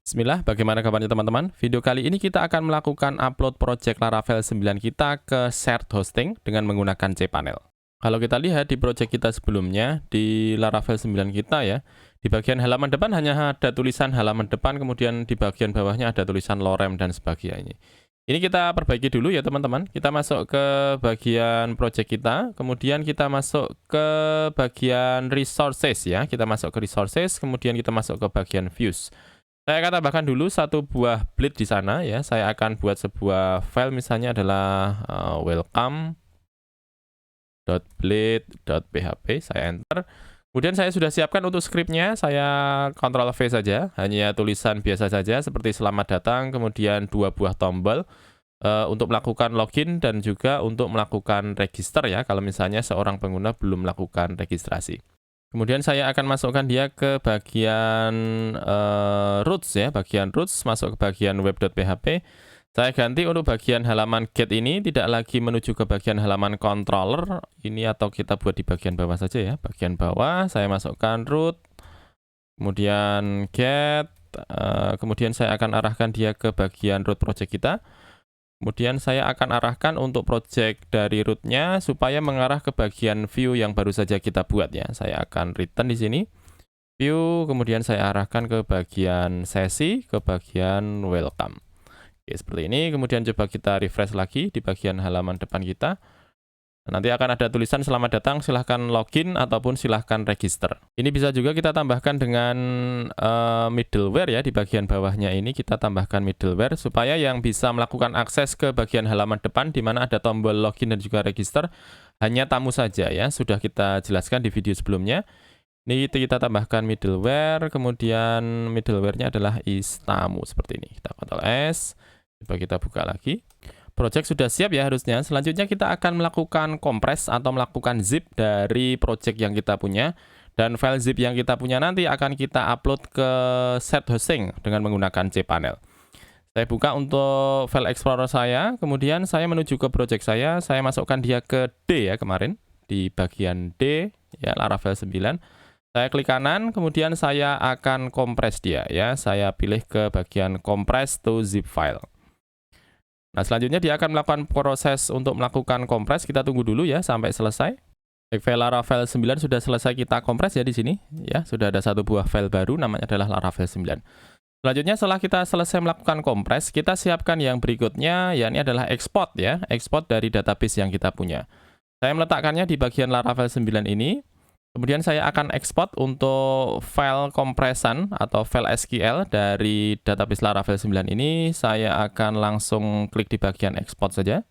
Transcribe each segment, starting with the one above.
Bismillah, bagaimana kabarnya teman-teman? Video kali ini kita akan melakukan upload project Laravel 9 kita ke shared hosting dengan menggunakan cPanel. Kalau kita lihat di project kita sebelumnya, di Laravel 9 kita ya, di bagian halaman depan hanya ada tulisan halaman depan, kemudian di bagian bawahnya ada tulisan lorem dan sebagainya. Ini kita perbaiki dulu ya teman-teman. Kita masuk ke bagian project kita, kemudian kita masuk ke bagian resources ya. Kita masuk ke resources, kemudian kita masuk ke bagian views. Saya akan tambahkan dulu satu buah bleed di sana ya. Saya akan buat sebuah file misalnya adalah welcome.bleed.php. Saya enter. Kemudian saya sudah siapkan untuk scriptnya. Saya Ctrl V saja. Hanya tulisan biasa saja seperti selamat datang. Kemudian dua buah tombol untuk melakukan login dan juga untuk melakukan register ya. Kalau misalnya seorang pengguna belum melakukan registrasi. Kemudian saya akan masukkan dia ke bagian roots ya, bagian roots, masuk ke bagian web.php. Saya ganti untuk bagian halaman get ini, tidak lagi menuju ke bagian halaman controller ini, atau kita buat di bagian bawah saja ya. Bagian bawah saya masukkan root, kemudian get, kemudian saya akan arahkan dia ke bagian root project kita. Kemudian saya akan arahkan untuk project dari rootnya supaya mengarah ke bagian view yang baru saja kita buat ya. Saya akan return di sini. View, kemudian saya arahkan ke bagian sesi, ke bagian welcome. Oke, seperti ini. Kemudian coba kita refresh lagi di bagian halaman depan kita. Nanti akan ada tulisan selamat datang, silahkan login ataupun silahkan register. Ini bisa juga kita tambahkan dengan middleware ya, di bagian bawahnya ini kita tambahkan middleware supaya yang bisa melakukan akses ke bagian halaman depan di mana ada tombol login dan juga register hanya tamu saja ya. Sudah kita jelaskan di video sebelumnya. Ini kita tambahkan middleware, kemudian middleware-nya adalah istamu seperti ini. Kita Ctrl S, coba kita buka lagi. Project sudah siap ya harusnya. Selanjutnya kita akan melakukan kompres atau melakukan zip dari project yang kita punya. Dan file zip yang kita punya nanti akan kita upload ke shared hosting dengan menggunakan cPanel. Saya buka untuk file explorer saya, kemudian saya menuju ke project saya masukkan dia ke D ya kemarin. Di bagian D, ya Laravel 9. Saya klik kanan, kemudian saya akan kompres dia ya. Saya pilih ke bagian compress to zip file. Nah, selanjutnya dia akan melakukan proses untuk melakukan kompres. Kita tunggu dulu ya sampai selesai. File Laravel 9 sudah selesai kita kompres ya di sini. Ya, sudah ada satu buah file baru namanya adalah Laravel 9. Selanjutnya setelah kita selesai melakukan kompres, kita siapkan yang berikutnya, yakni adalah export ya. Export dari database yang kita punya. Saya meletakkannya di bagian Laravel 9 ini. Kemudian saya akan ekspor untuk file kompresan atau file SQL dari database Laravel 9 ini. Saya akan langsung klik di bagian ekspor saja.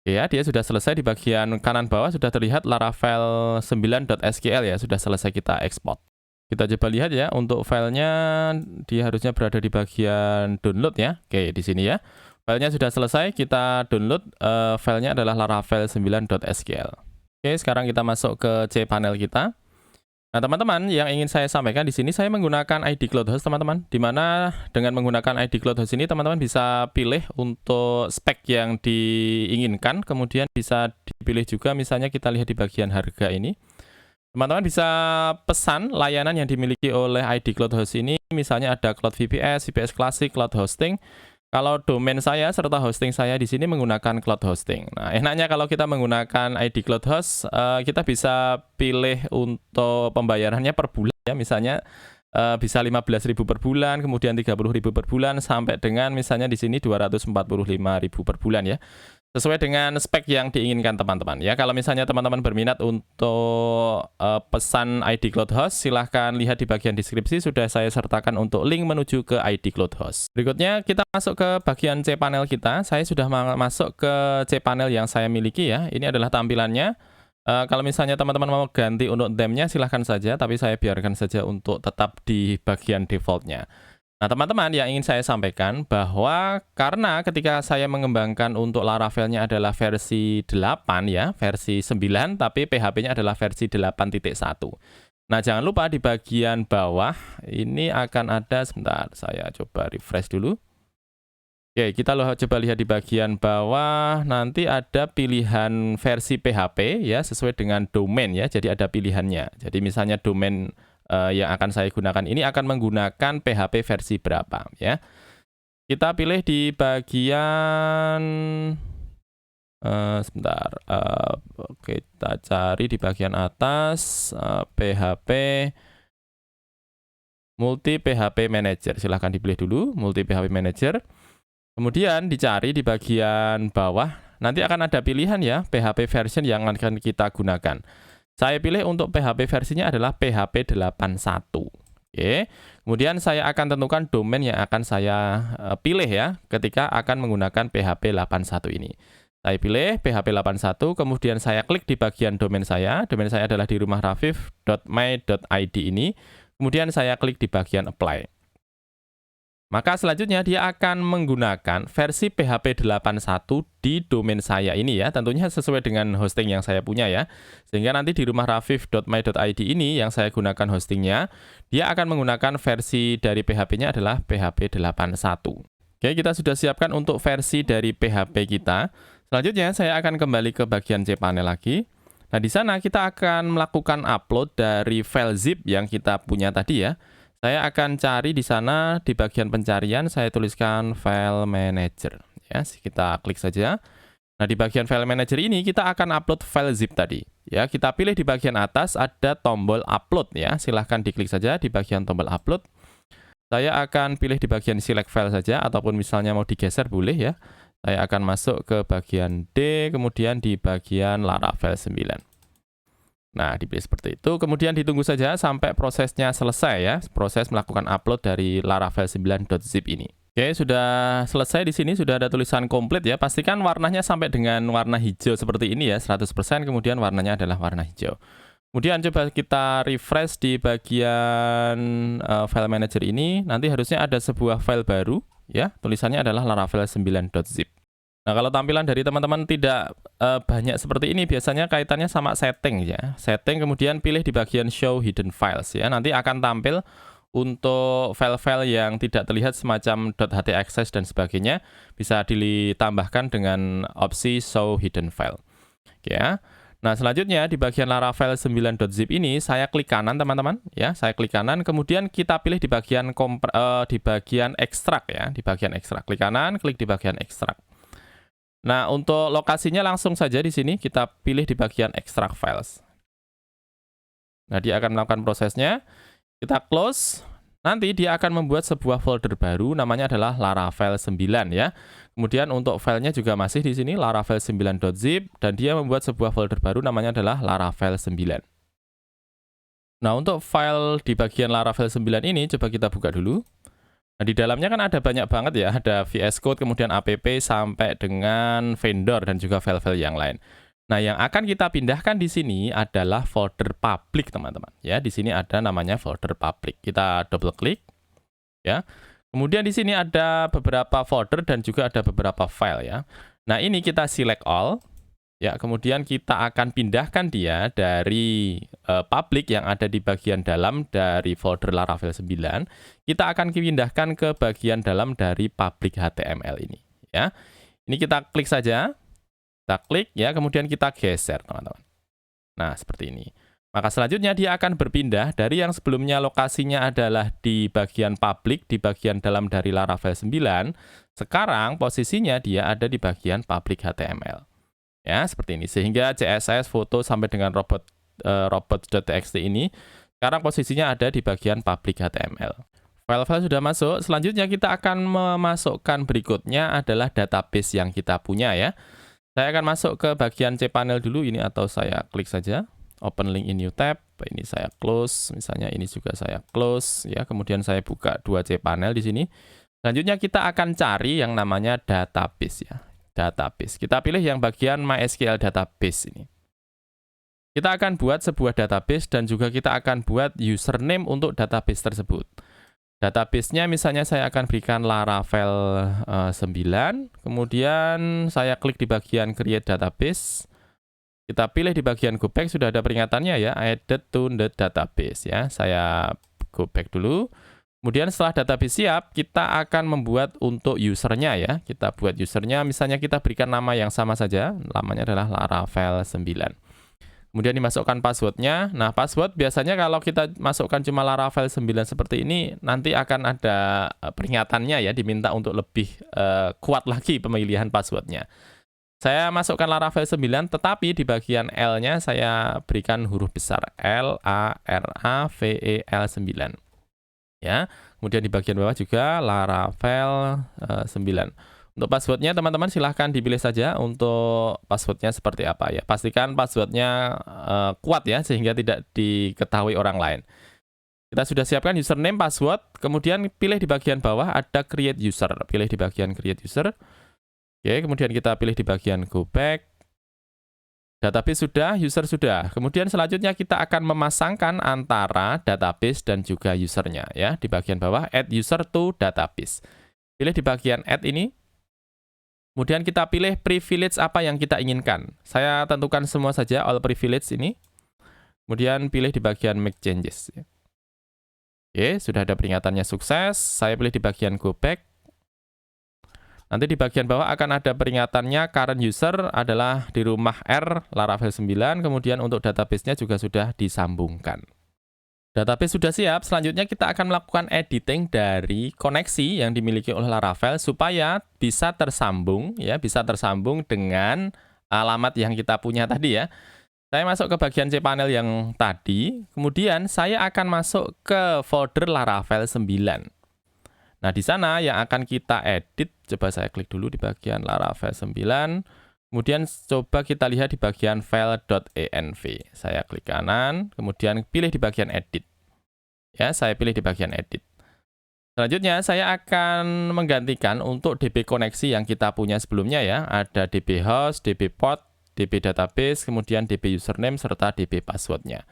Ya, dia sudah selesai di bagian kanan bawah sudah terlihat Laravel 9.sql ya, sudah selesai kita ekspor. Kita coba lihat ya, untuk filenya dia harusnya berada di bagian download ya. Oke, di sini ya. Filenya sudah selesai, kita download. Filenya adalah Laravel 9.sql. Oke, sekarang kita masuk ke cPanel kita. Nah, teman-teman, yang ingin saya sampaikan di sini, saya menggunakan ID CloudHost, teman-teman. Di mana dengan menggunakan ID CloudHost ini, teman-teman bisa pilih untuk spek yang diinginkan. Kemudian bisa dipilih juga, misalnya kita lihat di bagian harga ini. Teman-teman bisa pesan layanan yang dimiliki oleh ID CloudHost ini. Misalnya ada Cloud VPS, VPS Classic, Cloud Hosting. Kalau domain saya serta hosting saya di sini menggunakan cloud hosting. Nah, enaknya kalau kita menggunakan ID Cloud Host, kita bisa pilih untuk pembayarannya per bulan ya. Misalnya bisa 15.000 per bulan, kemudian 30.000 per bulan, sampai dengan misalnya di sini 245.000 per bulan ya. Sesuai dengan spek yang diinginkan teman-teman ya. Kalau misalnya teman-teman berminat untuk pesan ID Cloud Host, silahkan lihat di bagian deskripsi, sudah saya sertakan untuk link menuju ke ID Cloud Host. Berikutnya kita masuk ke bagian cPanel kita. Saya sudah masuk ke cPanel yang saya miliki ya. Ini adalah tampilannya. Kalau misalnya teman-teman mau ganti untuk theme-nya silahkan saja, tapi saya biarkan saja untuk tetap di bagian default-nya. Nah, teman-teman, yang ingin saya sampaikan bahwa karena ketika saya mengembangkan untuk Laravel-nya adalah versi 8 ya, versi 9, tapi PHP-nya adalah versi 8.1. Nah, jangan lupa di bagian bawah ini akan ada, sebentar, saya coba refresh dulu. Oke, kita coba lihat di bagian bawah, nanti ada pilihan versi PHP ya, sesuai dengan domain ya, jadi ada pilihannya. Jadi misalnya domain yang akan saya gunakan ini akan menggunakan PHP versi berapa ya. Kita pilih di bagian sebentar, kita cari di bagian atas PHP Multi PHP Manager. Silahkan dipilih dulu Multi PHP Manager. Kemudian dicari di bagian bawah. Nanti akan ada pilihan ya PHP version yang akan kita gunakan. Saya pilih untuk PHP versinya adalah PHP 81. Oke. Kemudian saya akan tentukan domain yang akan saya pilih ya ketika akan menggunakan PHP 81 ini. Saya pilih PHP 81, kemudian saya klik di bagian domain saya. Domain saya adalah di rumahrafif.my.id ini. Kemudian saya klik di bagian apply. Maka selanjutnya dia akan menggunakan versi PHP 81 di domain saya ini ya. Tentunya sesuai dengan hosting yang saya punya ya. Sehingga nanti di rumahrafif.my.id ini yang saya gunakan hostingnya, dia akan menggunakan versi dari PHP-nya adalah PHP 81. Oke, kita sudah siapkan untuk versi dari PHP kita. Selanjutnya saya akan kembali ke bagian cPanel lagi. Nah, di sana kita akan melakukan upload dari file zip yang kita punya tadi ya. Saya akan cari di sana di bagian pencarian, saya tuliskan file manager. Ya, kita klik saja. Nah, di bagian file manager ini kita akan upload file zip tadi. Ya, kita pilih di bagian atas ada tombol upload ya. Silahkan diklik saja di bagian tombol upload. Saya akan pilih di bagian select file saja, ataupun misalnya mau digeser boleh ya. Saya akan masuk ke bagian D, kemudian di bagian Laravel 9. Nah, dipilih seperti itu. Kemudian ditunggu saja sampai prosesnya selesai ya. Proses melakukan upload dari Laravel 9.zip ini. Oke, sudah selesai di sini. Sudah ada tulisan komplit ya. Pastikan warnanya sampai dengan warna hijau seperti ini ya. 100%, kemudian warnanya adalah warna hijau. Kemudian coba kita refresh di bagian file manager ini. Nanti harusnya ada sebuah file baru ya. Tulisannya adalah Laravel 9.zip. Nah, kalau tampilan dari teman-teman tidak banyak seperti ini, biasanya kaitannya sama setting ya. Setting, kemudian pilih di bagian Show Hidden Files ya. Nanti akan tampil untuk file-file yang tidak terlihat semacam .htaccess dan sebagainya, bisa ditambahkan dengan opsi Show Hidden File. Oke ya. Nah, selanjutnya di bagian Laravel 9.zip ini saya klik kanan teman-teman ya. Saya klik kanan, kemudian kita pilih di bagian ekstrak ya. Di bagian ekstrak, klik kanan, klik di bagian ekstrak. Nah, untuk lokasinya langsung saja di sini kita pilih di bagian extract files. Nah, dia akan melakukan prosesnya. Kita close. Nanti dia akan membuat sebuah folder baru, namanya adalah Laravel 9 ya. Kemudian untuk filenya juga masih di sini Laravel 9.zip, dan dia membuat sebuah folder baru, namanya adalah Laravel 9. Nah, untuk file di bagian Laravel 9 ini coba kita buka dulu. Nah, di dalamnya kan ada banyak banget ya, ada VS Code, kemudian app, sampai dengan vendor dan juga file-file yang lain. Nah, yang akan kita pindahkan di sini adalah folder public, teman-teman. Ya, di sini ada namanya folder public. Kita double klik, ya. Kemudian di sini ada beberapa folder dan juga ada beberapa file ya. Nah, ini kita select all. Ya, kemudian kita akan pindahkan dia dari public yang ada di bagian dalam dari folder Laravel 9. Kita akan pindahkan ke bagian dalam dari public HTML ini. Ya, ini kita klik saja. Kita klik ya, kemudian kita geser, teman-teman. Nah, seperti ini. Maka selanjutnya dia akan berpindah dari yang sebelumnya lokasinya adalah di bagian public, di bagian dalam dari Laravel 9. Sekarang posisinya dia ada di bagian public HTML. Ya, seperti ini. Sehingga CSS, foto, sampai dengan robot.txt ini, sekarang posisinya ada di bagian public HTML. File-file sudah masuk. Selanjutnya kita akan memasukkan berikutnya adalah database yang kita punya ya. Saya akan masuk ke bagian cPanel dulu ini, atau saya klik saja. Open link in new tab. Ini saya close. Misalnya ini juga saya close. Ya, kemudian saya buka dua cPanel di sini. Selanjutnya kita akan cari yang namanya database ya. Database. Kita pilih yang bagian MySQL database ini. Kita akan buat sebuah database dan juga kita akan buat username untuk database tersebut. Database-nya misalnya saya akan berikan Laravel 9, kemudian saya klik di bagian create database. Kita pilih di bagian go back, sudah ada peringatannya ya, added to the database ya. Saya go back dulu. Kemudian setelah database siap, kita akan membuat untuk usernya ya. Kita buat usernya, misalnya kita berikan nama yang sama saja. Namanya adalah Laravel 9. Kemudian dimasukkan passwordnya. Nah, password biasanya kalau kita masukkan cuma Laravel 9 seperti ini, nanti akan ada peringatannya ya, diminta untuk lebih kuat lagi pemilihan passwordnya. Saya masukkan Laravel 9, tetapi di bagian L-nya saya berikan huruf besar Laravel 9. Ya, kemudian di bagian bawah juga Laravel 9. Untuk passwordnya teman-teman silahkan dipilih saja untuk passwordnya seperti apa ya. Pastikan passwordnya kuat ya, sehingga tidak diketahui orang lain. Kita sudah siapkan username, password, kemudian pilih di bagian bawah ada create user. Pilih di bagian create user. Oke, kemudian kita pilih di bagian go back. Database sudah, user sudah. Kemudian selanjutnya kita akan memasangkan antara database dan juga usernya ya. Di bagian bawah add user to database. Pilih di bagian add ini. Kemudian kita pilih privilege apa yang kita inginkan. Saya tentukan semua saja all privilege ini. Kemudian pilih di bagian make changes. Oke, sudah ada peringatannya sukses. Saya pilih di bagian go back. Nanti di bagian bawah akan ada peringatannya current user adalah di rumah R Laravel 9. Kemudian untuk database-nya juga sudah disambungkan. Database sudah siap, selanjutnya kita akan melakukan editing dari koneksi yang dimiliki oleh Laravel supaya bisa tersambung ya, bisa tersambung dengan alamat yang kita punya tadi ya. Saya masuk ke bagian cPanel yang tadi, kemudian saya akan masuk ke folder Laravel 9. Nah, di sana yang akan kita edit, coba saya klik dulu di bagian Laravel 9. Kemudian coba kita lihat di bagian file.env. Saya klik kanan, kemudian pilih di bagian edit. Ya, saya pilih di bagian edit. Selanjutnya saya akan menggantikan untuk DB koneksi yang kita punya sebelumnya ya. Ada DB host, DB port, DB database, kemudian DB username serta DB passwordnya.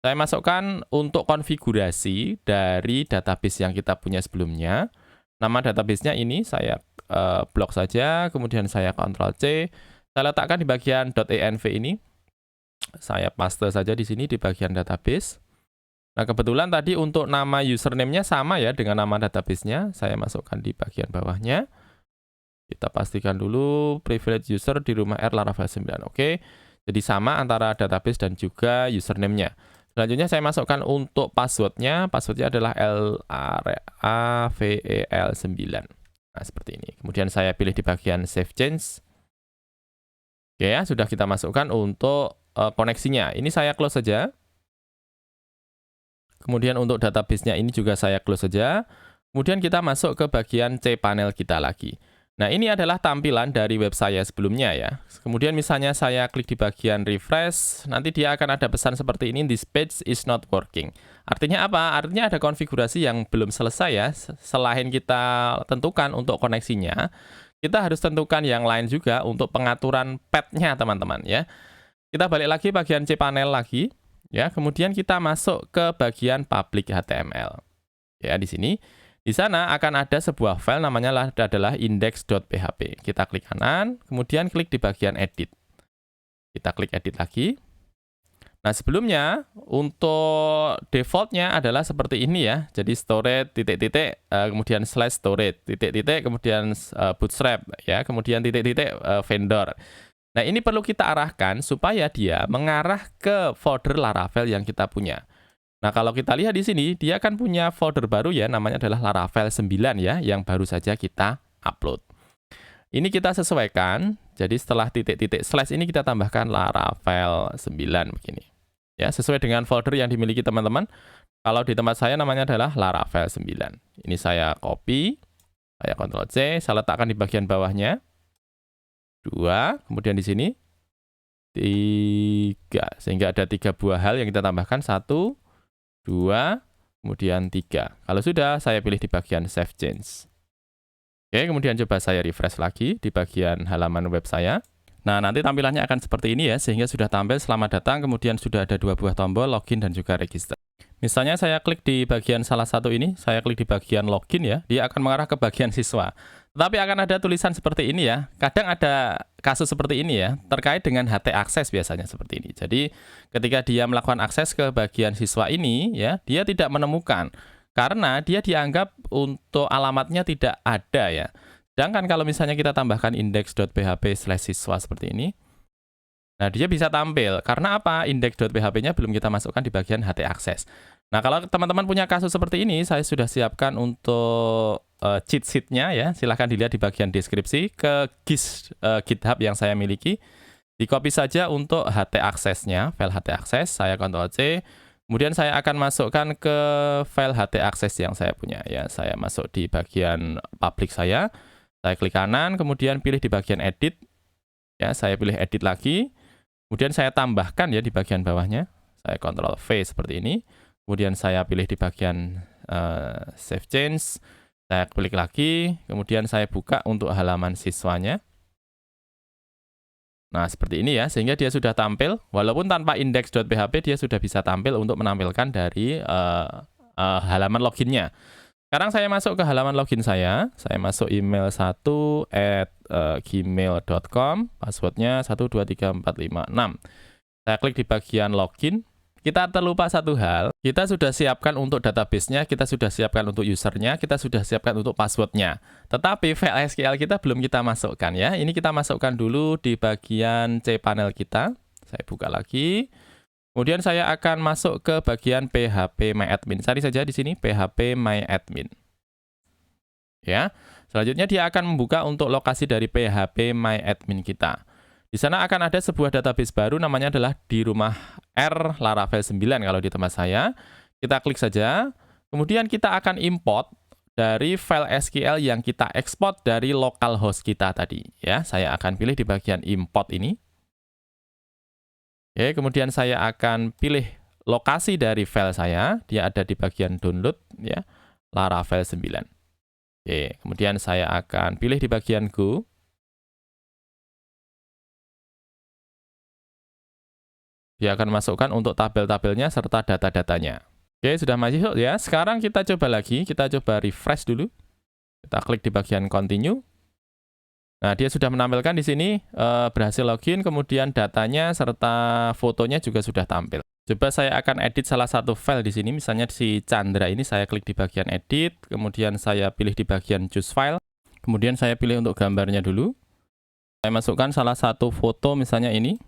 Saya masukkan untuk konfigurasi dari database yang kita punya sebelumnya. Nama database-nya ini saya blok saja, kemudian saya Ctrl+C. Saya letakkan di bagian .env ini. Saya paste saja di sini di bagian database. Nah, kebetulan tadi untuk nama username-nya sama ya dengan nama database-nya. Saya masukkan di bagian bawahnya. Kita pastikan dulu privilege user di rumah R Laravel 9. Oke. Jadi sama antara database dan juga username-nya. Selanjutnya saya masukkan untuk password-nya. Password-nya adalah Laravel9. Nah, seperti ini. Kemudian saya pilih di bagian save change. Oke ya, sudah kita masukkan untuk koneksinya. Ini saya close saja. Kemudian untuk database-nya ini juga saya close saja. Kemudian kita masuk ke bagian cPanel kita lagi. Nah, ini adalah tampilan dari web saya sebelumnya ya. Kemudian misalnya saya klik di bagian refresh, nanti dia akan ada pesan seperti ini, this page is not working. Artinya apa? Artinya ada konfigurasi yang belum selesai ya. Selain kita tentukan untuk koneksinya, kita harus tentukan yang lain juga untuk pengaturan path-nya teman-teman ya. Kita balik lagi bagian cPanel lagi ya. Kemudian kita masuk ke bagian public HTML. Ya, di sini. Di sana akan ada sebuah file namanya adalah index.php. Kita klik kanan, kemudian klik di bagian edit. Kita klik edit lagi. Nah, sebelumnya untuk defaultnya adalah seperti ini ya. Jadi storage titik-titik kemudian slash storage titik-titik kemudian bootstrap ya, kemudian titik-titik vendor. Nah, ini perlu kita arahkan supaya dia mengarah ke folder Laravel yang kita punya. Nah, kalau kita lihat di sini, dia akan punya folder baru ya, namanya adalah Laravel 9 ya, yang baru saja kita upload. Ini kita sesuaikan, jadi setelah titik-titik slash ini kita tambahkan Laravel 9 begini. Ya, sesuai dengan folder yang dimiliki teman-teman. Kalau di tempat saya namanya adalah Laravel 9. Ini saya copy, saya Ctrl+C, saya letakkan di bagian bawahnya. 2, kemudian di sini 3, sehingga ada 3 buah hal yang kita tambahkan, 1, 2, kemudian 3. Kalau sudah, saya pilih di bagian Save Change. Oke, kemudian coba saya refresh lagi di bagian halaman web saya. Nah, nanti tampilannya akan seperti ini ya, sehingga sudah tampil selamat datang, kemudian sudah ada 2 buah tombol, login dan juga register. Misalnya saya klik di bagian salah satu ini, saya klik di bagian login ya, dia akan mengarah ke bagian siswa. Tetapi akan ada tulisan seperti ini ya. Kadang ada kasus seperti ini ya, terkait dengan HT akses biasanya seperti ini. Jadi ketika dia melakukan akses ke bagian siswa ini ya, dia tidak menemukan karena dia dianggap untuk alamatnya tidak ada ya. Sedangkan kalau misalnya kita tambahkan index.php/siswa seperti ini. Nah, dia bisa tampil. Karena apa? Index.php-nya belum kita masukkan di bagian htaccess. Nah, kalau teman-teman punya kasus seperti ini, saya sudah siapkan untuk cheat sheet-nya ya. Silahkan dilihat di bagian deskripsi ke GitHub yang saya miliki. Di-copy saja untuk htaccess-nya, file htaccess, saya Ctrl+C. Kemudian saya akan masukkan ke file htaccess yang saya punya ya. Saya masuk di bagian public saya klik kanan, kemudian pilih di bagian edit. Ya, saya pilih edit lagi. Kemudian saya tambahkan ya di bagian bawahnya. Saya Ctrl+V seperti ini. Kemudian saya pilih di bagian save change. Saya klik lagi. Kemudian saya buka untuk halaman siswanya. Nah, seperti ini ya. Sehingga dia sudah tampil. Walaupun tanpa index.php, dia sudah bisa tampil untuk menampilkan dari halaman loginnya. Sekarang saya masuk ke halaman login saya. Saya masuk email 1@gmail.com. Passwordnya 123456. Saya klik di bagian login. Kita terlupa satu hal. Kita sudah siapkan untuk database-nya, kita sudah siapkan untuk usernya, kita sudah siapkan untuk passwordnya. Tetapi file SQL kita belum kita masukkan ya. Ini kita masukkan dulu di bagian cPanel kita. Saya buka lagi. Kemudian saya akan masuk ke bagian php-myadmin. Cari saja di sini php-myadmin. Ya. Selanjutnya dia akan membuka untuk lokasi dari php-myadmin kita. Di sana akan ada sebuah database baru namanya adalah di rumah R Laravel 9 kalau di tempat saya. Kita klik saja. Kemudian kita akan import dari file SQL yang kita ekspor dari localhost kita tadi. Ya, saya akan pilih di bagian import ini. Oke, kemudian saya akan pilih lokasi dari file saya. Dia ada di bagian download, ya, Laravel 9. Oke, kemudian saya akan pilih di bagian Go. Dia akan masukkan untuk tabel-tabelnya serta data-datanya. Oke, sudah masuk ya. Sekarang kita coba lagi. Kita coba refresh dulu. Kita klik di bagian continue. Nah, dia sudah menampilkan di sini berhasil login, kemudian datanya serta fotonya juga sudah tampil. Coba saya akan edit salah satu file di sini, misalnya si Chandra ini saya klik di bagian edit, kemudian saya pilih di bagian choose file, kemudian saya pilih untuk gambarnya dulu. Saya masukkan salah satu foto misalnya ini.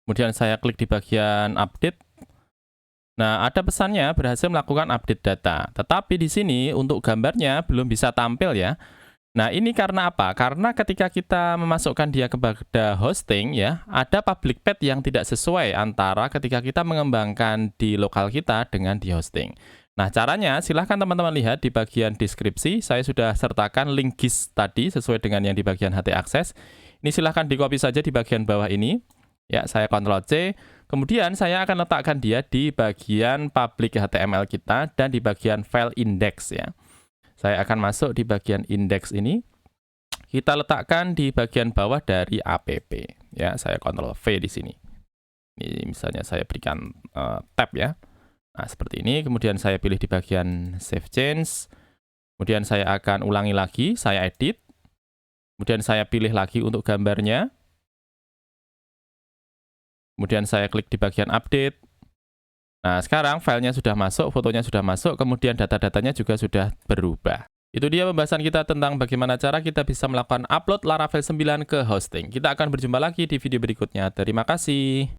Kemudian saya klik di bagian update. Nah, ada pesannya berhasil melakukan update data. Tetapi di sini untuk gambarnya belum bisa tampil ya. Nah, ini karena apa? Karena ketika kita memasukkan dia kepada hosting ya, ada public path yang tidak sesuai antara ketika kita mengembangkan di lokal kita dengan di hosting. Nah, caranya silahkan teman-teman lihat di bagian deskripsi. Saya sudah sertakan link GIS tadi sesuai dengan yang di bagian htaccess. Ini silahkan di-copy saja di bagian bawah ini. Ya, saya Ctrl+C. Kemudian saya akan letakkan dia di bagian public HTML kita dan di bagian file index ya. Saya akan masuk di bagian index ini. Kita letakkan di bagian bawah dari app. Ya, saya Ctrl+V di sini. Ini misalnya saya berikan tab ya. Nah, seperti ini. Kemudian saya pilih di bagian save change. Kemudian saya akan ulangi lagi, saya edit. Kemudian saya pilih lagi untuk gambarnya. Kemudian saya klik di bagian update. Nah, sekarang filenya sudah masuk, fotonya sudah masuk, kemudian data-datanya juga sudah berubah. Itu dia pembahasan kita tentang bagaimana cara kita bisa melakukan upload Laravel 9 ke hosting. Kita akan berjumpa lagi di video berikutnya. Terima kasih.